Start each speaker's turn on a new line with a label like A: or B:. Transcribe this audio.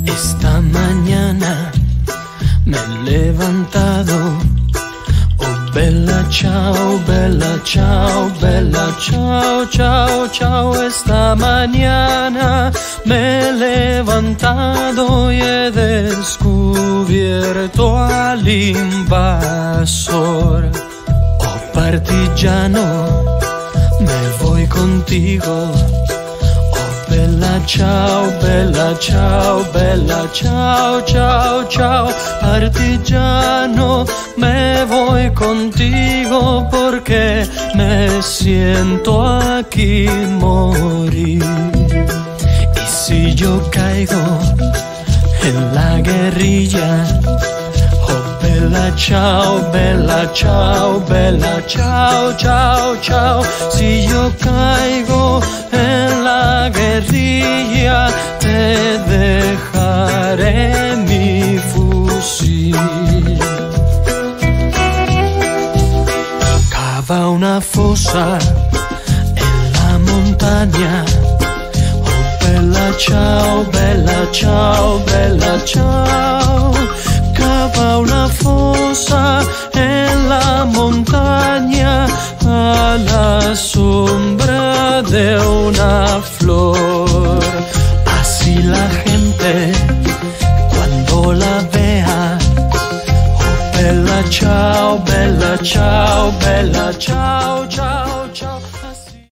A: Esta mañana me he levantado. Oh, bella ciao, bella ciao, bella ciao, ciao, ciao. Esta mañana me he levantado y he descubierto al invasor. Oh, partigiano, me voy contigo. Bella ciao, bella ciao, bella ciao, ciao, ciao. Partigiano, me voy contigo porque me siento aquí morir. Y si yo caigo en la guerrilla, oh bella ciao, bella ciao, bella ciao, ciao, ciao. Si yo caigo en la guerrilla, te dejaré mi fusil. Cava una fosa en la montaña. Oh bella ciao, bella ciao, bella ciao. Cava una fosa en la montaña a la sombra de una flor. Así la gente cuando la vea, oh bella ciao, bella ciao, bella ciao, ciao, ciao.